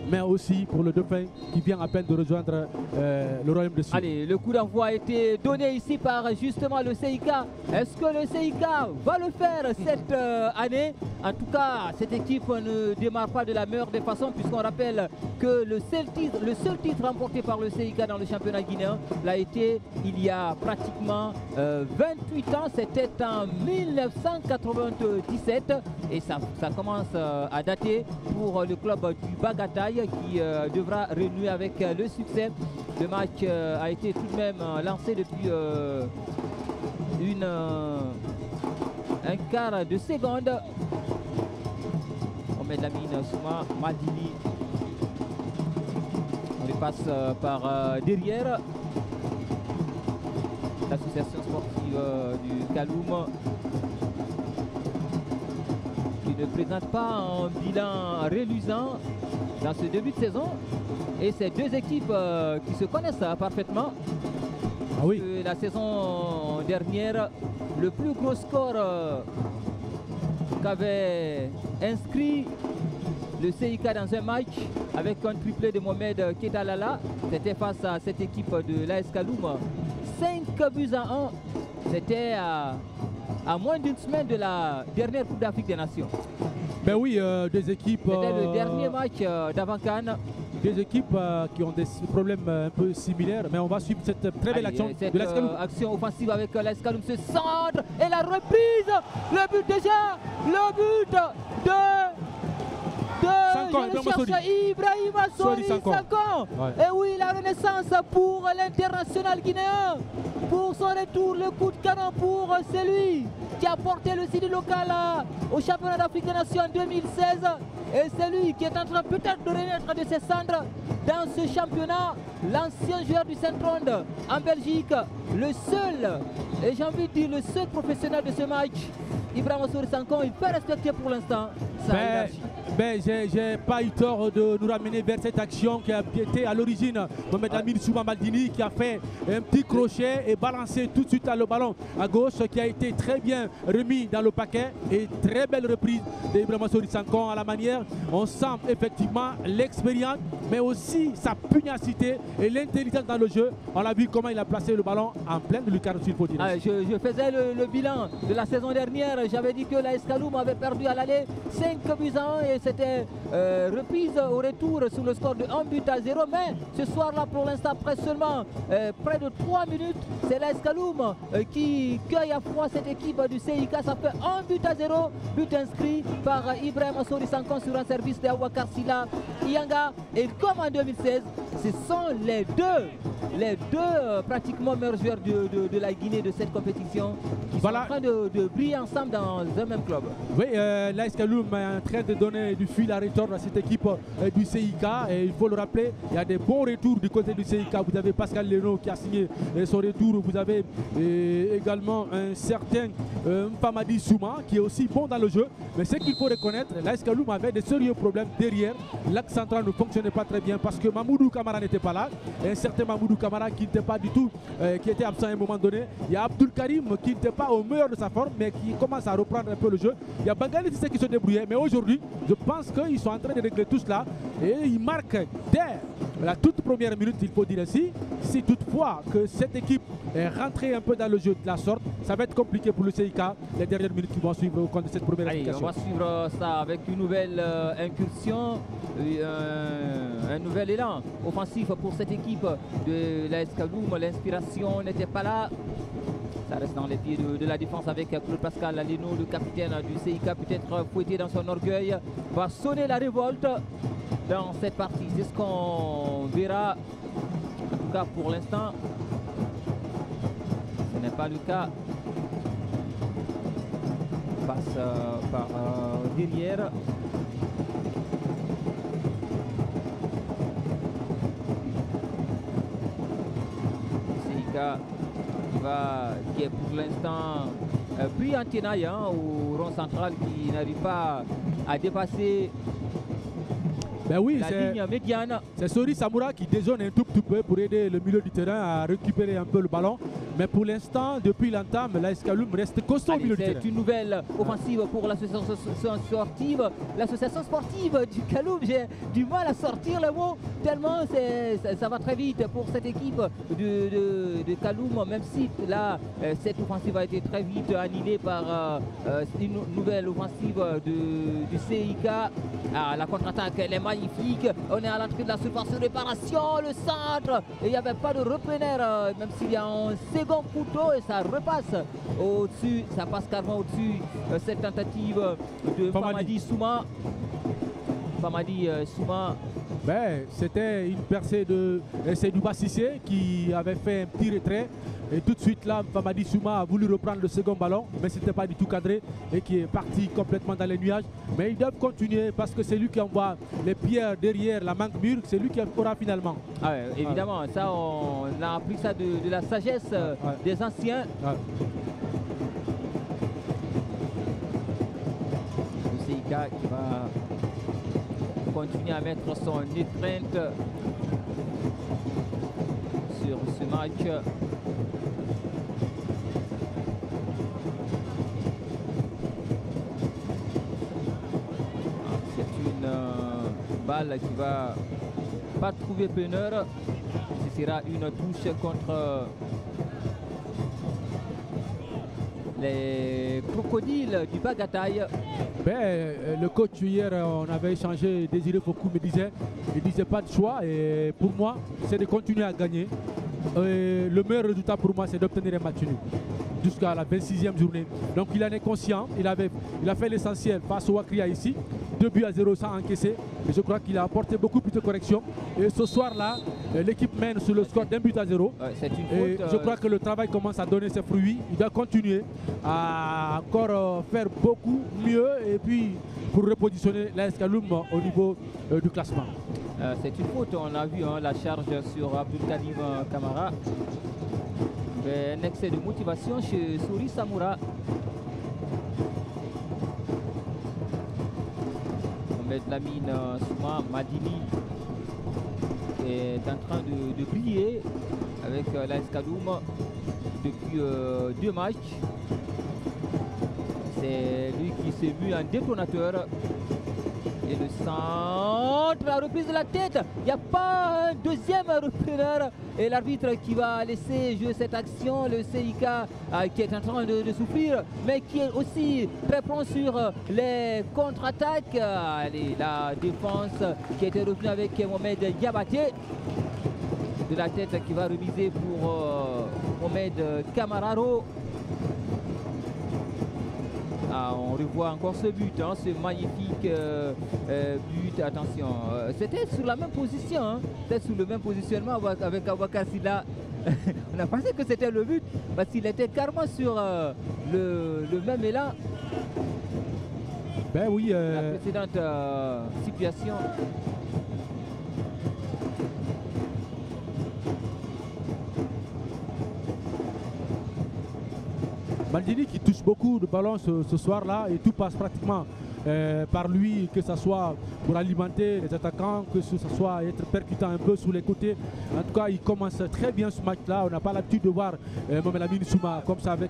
mais aussi pour le dauphin qui vient à peine de rejoindre le royaume de Suisse. Allez, le coup d'envoi a été donné ici par justement le CIK. Est-ce que le CIK va le faire cette année? En tout cas, cette équipe ne démarre pas de la meilleure des façons, puisqu'on rappelle que le seul titre remporté par le CIK dans le championnat guinéen l'a été il y a pratiquement 28 ans. C'était en 1997 et ça commence à dater pour le club du Bagataï qui devra renouer avec le succès. Le match a été tout de même lancé depuis un quart de seconde. On met de la mine Souma Madini. On les passe par derrière. L'association sportive du Kaloum qui ne présente pas un bilan reluisant dans ce début de saison. Et ces deux équipes qui se connaissent parfaitement. Ah oui. La saison dernière, le plus gros score qu'avait inscrit le CIK dans un match avec un triplé de Mohamed Ketalala, c'était face à cette équipe de l'AS Kaloum. 5 buts à 1. C'était à moins d'une semaine de la dernière Coupe d'Afrique des Nations. Ben oui, des équipes... C'était le dernier match d'avant-Cannes. Des équipes qui ont des problèmes un peu similaires, mais on va suivre cette très belle action de l'AS Kaloum. Action offensive avec l'AS Kaloum, ce centre et la reprise, le but déjà, le but de Ibrahima Sori Sanko. Ouais. Et oui, la renaissance pour l'international guinéen. Pour son retour, le coup de canon pour celui qui a porté le CD local au championnat d'Afrique des Nations en 2016. Et c'est lui qui est en train peut-être de renaître de ses cendres dans ce championnat. L'ancien joueur du Saint-Ronde en Belgique, le seul, et j'ai envie de dire le seul professionnel de ce match, Ibrahima Sori Sanko, il peut respecter pour l'instant sa énergie. Ben, j'ai pas eu tort de nous ramener vers cette action qui a été à l'origine Mohamed Amine Souma Maldini qui a fait un petit crochet et balancé tout de suite le ballon à gauche qui a été très bien remis dans le paquet et très belle reprise d'Ibrahima Sori Sanko à la manière. On sent effectivement l'expérience mais aussi sa pugnacité et l'intelligence dans le jeu. On a vu comment il a placé le ballon en pleine lucarne s'il faut dire. Je faisais le bilan de la saison dernière. J'avais dit que l'AS Kaloum avait perdu à l'aller 5 buts à 1 et c'était reprise au retour sur le score de 1 but à 0. Mais ce soir-là, pour l'instant, après seulement près de 3 minutes, c'est l'AS Kaloum qui cueille à froid cette équipe du CIK. Ça fait 1 but à 0, but inscrit par Ibrahima Sori Sanko sur un service de Awakar Sila Iyanga. Et comme en 2016, ce sont les deux pratiquement meilleurs joueurs de la Guinée de cette compétition qui sont en train de briller ensemble dans un même club. Oui, l'AS Kaloum est en train de donner du fil à retordre à cette équipe du CIK et il faut le rappeler, il y a des bons retours du côté du CIK. Vous avez Pascal Leno qui a signé son retour, vous avez également un certain Mpamadi Souma qui est aussi bon dans le jeu, mais ce qu'il faut reconnaître, l'AS Kaloum avait de sérieux problèmes derrière. L'axe central ne fonctionnait pas très bien parce que Mamoudou Kamara n'était pas là, et un certain Mamoudou Kamara qui n'était pas du tout, qui était absent à un moment donné. Il y a Abdul Karim qui n'était pas au meilleur de sa forme mais qui commence à reprendre un peu le jeu. Il y a Bangali qui se débrouillait, mais aujourd'hui je pense qu'ils sont en train de régler tout cela et ils marquent dès la toute première minute, il faut dire ainsi. Si toutefois que cette équipe est rentrée un peu dans le jeu de la sorte, ça va être compliqué pour le CIK les dernières minutes qui vont suivre au compte de cette première application. On va suivre ça avec une nouvelle incursion, un nouvel élan offensif pour cette équipe de l'AS Kaloum. L'inspiration n'était pas là. Ça reste dans les pieds de la défense avec Claude Pascal Leno, le capitaine du CIK, peut-être fouetté dans son orgueil, va sonner la révolte dans cette partie. C'est ce qu'on verra. En tout cas, pour l'instant, ce n'est pas le cas. On passe par derrière. CIK qui est pour l'instant pris en tenaille au rond central, qui n'arrive pas à dépasser la ligne médiane. C'est Sori Samoura qui dézone un tout petit peu pour aider le milieu du terrain à récupérer un peu le ballon. Mais pour l'instant, depuis l'entame, l'AS Kaloum reste costaud au milieu du terrain. C'est une nouvelle offensive pour l'association sportive. L'association sportive du Kaloum, j'ai du mal à sortir le mot, tellement ça va très vite pour cette équipe de Kaloum, même si là, cette offensive a été très vite annihilée par une nouvelle offensive du CIK. Ah, la contre-attaque, elle est magnifique. On est à l'entrée de la surface de réparation, le centre. Et il n'y avait pas de repreneur, même s'il y a un second couteau et ça repasse au-dessus. Ça passe carrément au-dessus. Cette tentative de Famadi Souma. Famadi Souma. Ben, c'était une percée de Seydouba Sissé qui avait fait un petit retrait. Et tout de suite là, Famadi Souma a voulu reprendre le second ballon, mais ce n'était pas du tout cadré et qui est parti complètement dans les nuages. Mais ils doivent continuer parce que c'est lui qui envoie les pierres derrière la manque mûre, c'est lui qui fera finalement. Ah ouais, évidemment, ça on a appris ça de la sagesse des anciens. Le CIK qui va continuer à mettre son étreinte sur ce match. Balle qui va pas trouver preneur. Ce sera une touche contre les crocodiles du Bagataï. Ben, le coach hier, on avait échangé, Désiré Fokou me disait, il disait pas de choix et pour moi c'est de continuer à gagner. Le meilleur résultat pour moi c'est d'obtenir un match nul jusqu'à la 26e journée. Donc il en est conscient, il a fait l'essentiel face au Wakria ici, 2-0 sans encaisser. Et je crois qu'il a apporté beaucoup plus de corrections. Et ce soir-là, l'équipe mène sur le score d'1-0. Et je crois que le travail commence à donner ses fruits. Il doit continuer à encore faire beaucoup mieux et puis pour repositionner l'AS Kaloum au niveau du classement. C'est une faute, on a vu la charge sur Abdul Karim Kamara. Un excès de motivation chez Souri Samoura. Mohamed Lamine Souma Madini est en train de briller avec l'AS Kaloum depuis 2 matchs. C'est lui qui s'est mis en détonateur. Et le centre, la reprise de la tête. Il n'y a pas un deuxième repreneur. Et l'arbitre qui va laisser jouer cette action, le CIK qui est en train de souffrir, mais qui est aussi très prompt sur les contre-attaques. Allez, la défense qui était revenue avec Mohamed Yabaté. De la tête qui va remiser pour Mohamed Kamararo. Ah, on revoit encore ce but, hein, ce magnifique but. Attention, c'était sur la même position, hein, c'était sur le même positionnement avec Abouakar Silla. On a pensé que c'était le but parce qu'il était carrément sur le même élan. Ben oui. La précédente situation. Maldini qui touche beaucoup de ballons ce soir-là et tout passe pratiquement par lui, que ce soit pour alimenter les attaquants, que ce soit être percutant un peu sur les côtés. En tout cas, il commence très bien ce match-là. On n'a pas l'habitude de voir Mohamed Lamine Souma comme ça avec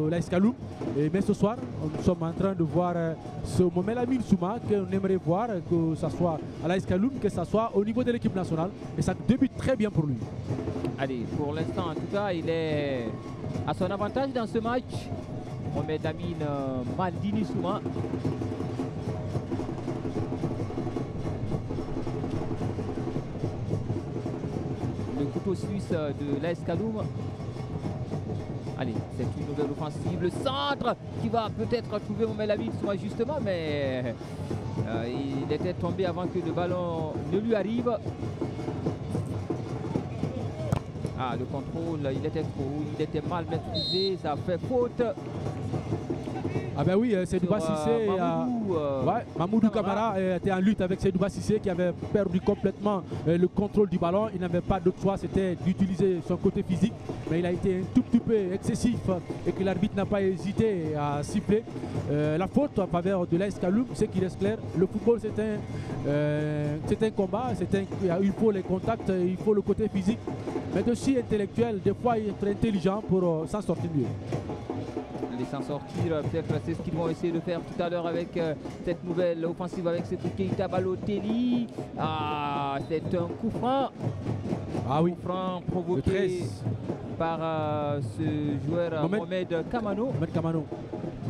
l'AS Kaloum. Mais ce soir, nous sommes en train de voir ce Mohamed Lamine Souma qu'on aimerait voir, que ce soit à l'AS Kaloum, que ce soit au niveau de l'équipe nationale. Et ça débute très bien pour lui. Allez, pour l'instant, en tout cas, il est à son avantage dans ce match. Mohamed Lamine Maldini Souma. Le couteau suisse de l'AS Kaloum. Allez, c'est une nouvelle offensive. Le centre qui va peut-être trouver Mohamed Lamine Souma justement, mais il était tombé avant que le ballon ne lui arrive. Ah, le contrôle, il était mal maîtrisé, ça a fait faute. Ah ben oui, Seydouba Sissé, Mamoudou Kamara était en lutte avec Seydouba Sissé qui avait perdu complètement le contrôle du ballon. Il n'avait pas d'autre choix, c'était d'utiliser son côté physique. Mais il a été un tout petit peu excessif et que l'arbitre n'a pas hésité à siffler. La faute en faveur de l'AS Kaloum, c'est qu'il reste clair. Le football, c'est un combat, il faut les contacts, il faut le côté physique. mais aussi intellectuel. Des fois, il est intelligent pour s'en sortir mieux. Allez s'en sortir, peut-être c'est ce qu'ils vont essayer de faire tout à l'heure avec cette nouvelle offensive avec ce Keita Balotelli. Ah, c'est un coup franc. Ah oui, coup franc provoqué par ce joueur Mohamed Kamano. Mohamed Kamano.